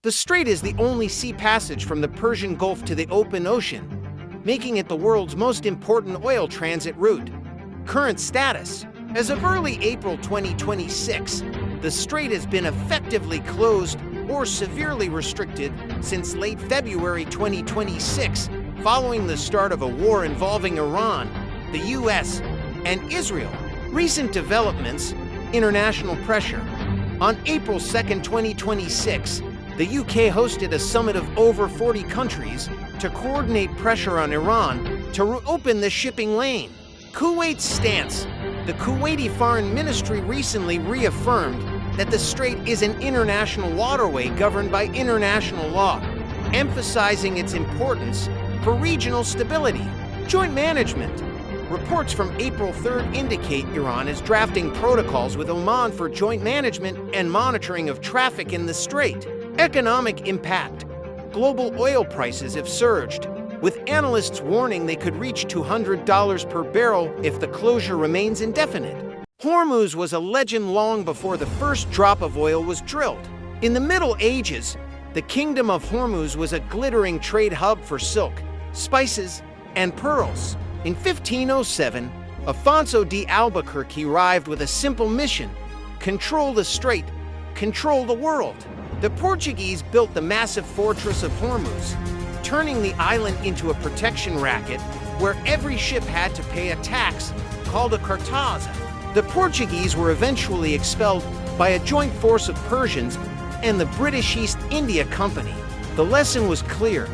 The strait is the only sea passage from the Persian Gulf to the open ocean, making it the world's most important oil transit route. Current status: as of early April 2026, the strait has been effectively closed or severely restricted since late February 2026, following the start of a war involving Iran, the US, and Israel. Recent developments: international pressure. On April 2, 2026, the UK hosted a summit of over 40 countries to coordinate pressure on Iran to reopen the shipping lane. Kuwait's stance: the Kuwaiti Foreign Ministry recently reaffirmed that the strait is an international waterway governed by international law, emphasizing its importance for regional stability. Joint management. Reports from April 3rd indicate Iran is drafting protocols with Oman for joint management and monitoring of traffic in the strait. Economic impact. Global oil prices have surged, with analysts warning they could reach $200 per barrel if the closure remains indefinite. Hormuz was a legend long before the first drop of oil was drilled. In the Middle Ages, the Kingdom of Hormuz was a glittering trade hub for silk, spices, and pearls. In 1507, Afonso de Albuquerque arrived with a simple mission: control the strait, control the world. The Portuguese built the massive fortress of Hormuz, turning the island into a protection racket where every ship had to pay a tax called a cartaza. The Portuguese were eventually expelled by a joint force of Persians and the British East India Company. The lesson was clear: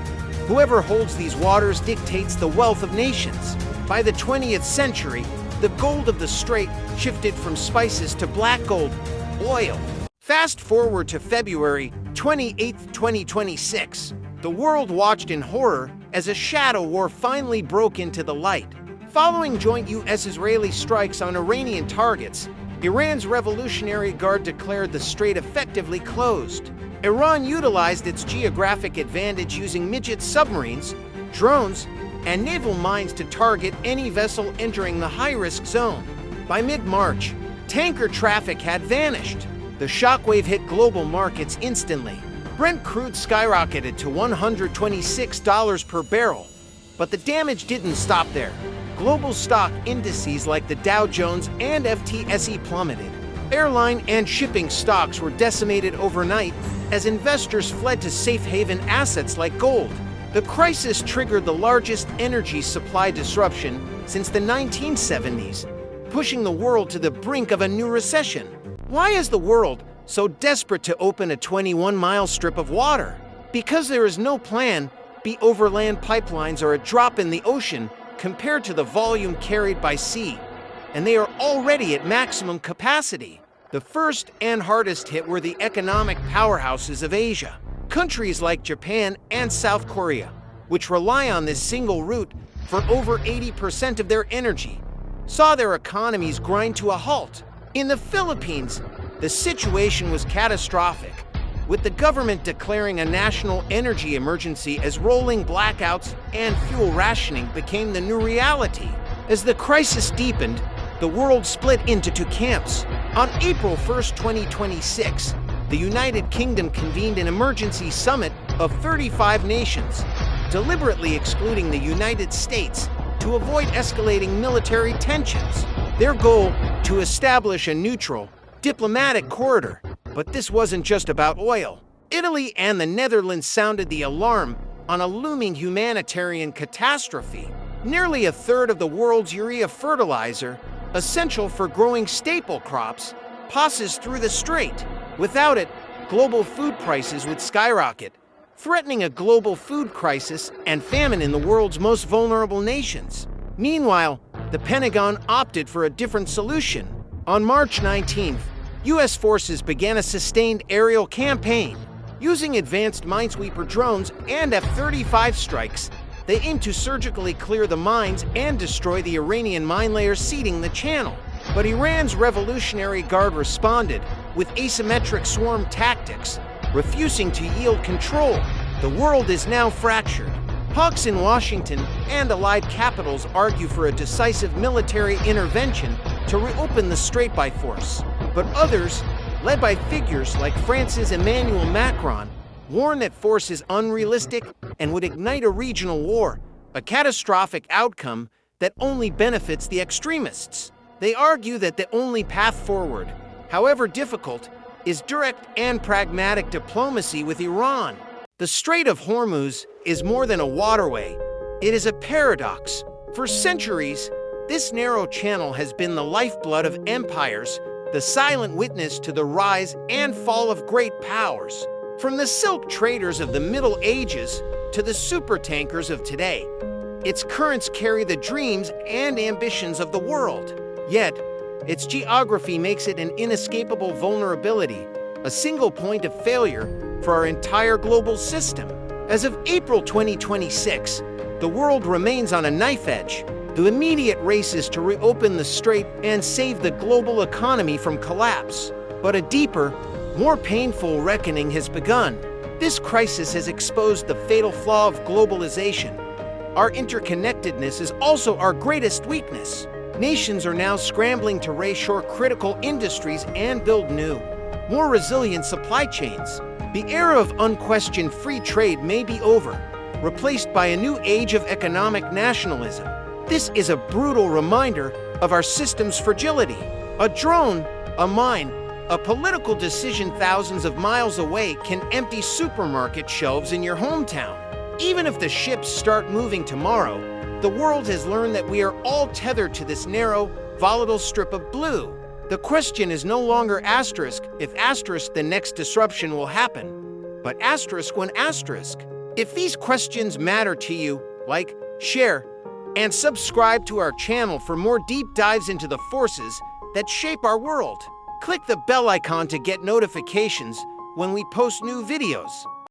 whoever holds these waters dictates the wealth of nations. By the 20th century, the gold of the strait shifted from spices to black gold, oil. Fast forward to February 28, 2026. The world watched in horror as a shadow war finally broke into the light. Following joint U.S.-Israeli strikes on Iranian targets, Iran's Revolutionary Guard declared the strait effectively closed. Iran utilized its geographic advantage using midget submarines, drones, and naval mines to target any vessel entering the high-risk zone. By mid-March, tanker traffic had vanished. The shockwave hit global markets instantly. Brent crude skyrocketed to $126 per barrel, but the damage didn't stop there. Global stock indices like the Dow Jones and FTSE plummeted. Airline and shipping stocks were decimated overnight as investors fled to safe haven assets like gold. The crisis triggered the largest energy supply disruption since the 1970s, pushing the world to the brink of a new recession. Why is the world so desperate to open a 21-mile strip of water? Because there is no plan B. Overland pipelines are a drop in the ocean compared to the volume carried by sea, and they are already at maximum capacity. The first and hardest hit were the economic powerhouses of Asia. Countries like Japan and South Korea, which rely on this single route for over 80% of their energy, saw their economies grind to a halt. In the Philippines, the situation was catastrophic, with the government declaring a national energy emergency as rolling blackouts and fuel rationing became the new reality. As the crisis deepened, the world split into two camps. On April 1, 2026, the United Kingdom convened an emergency summit of 35 nations, deliberately excluding the United States to avoid escalating military tensions. Their goal: to establish a neutral, diplomatic corridor. But this wasn't just about oil. Italy and the Netherlands sounded the alarm on a looming humanitarian catastrophe. Nearly a third of the world's urea fertilizer, essential for growing staple crops, passes through the strait. Without it, global food prices would skyrocket, threatening a global food crisis and famine in the world's most vulnerable nations. Meanwhile, the Pentagon opted for a different solution. On March 19th, U.S. forces began a sustained aerial campaign. Using advanced minesweeper drones and F-35 strikes, they aimed to surgically clear the mines and destroy the Iranian mine layers seeding the channel. But Iran's Revolutionary Guard responded with asymmetric swarm tactics, refusing to yield control. The world is now fractured. Hawks in Washington and allied capitals argue for a decisive military intervention to reopen the strait by force. But others, led by figures like France's Emmanuel Macron, warn that force is unrealistic and would ignite a regional war, a catastrophic outcome that only benefits the extremists. They argue that the only path forward, however difficult, is direct and pragmatic diplomacy with Iran. The Strait of Hormuz is more than a waterway. It is a paradox. For centuries, this narrow channel has been the lifeblood of empires, the silent witness to the rise and fall of great powers. From the silk traders of the Middle Ages to the supertankers of today, its currents carry the dreams and ambitions of the world. Yet, its geography makes it an inescapable vulnerability, a single point of failure for our entire global system. As of April 2026, the world remains on a knife edge. The immediate race is to reopen the strait and save the global economy from collapse. But a deeper, more painful reckoning has begun. This crisis has exposed the fatal flaw of globalization. Our interconnectedness is also our greatest weakness. Nations are now scrambling to reshore critical industries and build new, more resilient supply chains. The era of unquestioned free trade may be over, replaced by a new age of economic nationalism. This is a brutal reminder of our system's fragility. A drone, a mine, a political decision thousands of miles away can empty supermarket shelves in your hometown. Even if the ships start moving tomorrow, the world has learned that we are all tethered to this narrow, volatile strip of blue. The question is no longer asterisk if asterisk the next disruption will happen, but asterisk when asterisk. If these questions matter to you, like, share, and subscribe to our channel for more deep dives into the forces that shape our world. Click the bell icon to get notifications when we post new videos.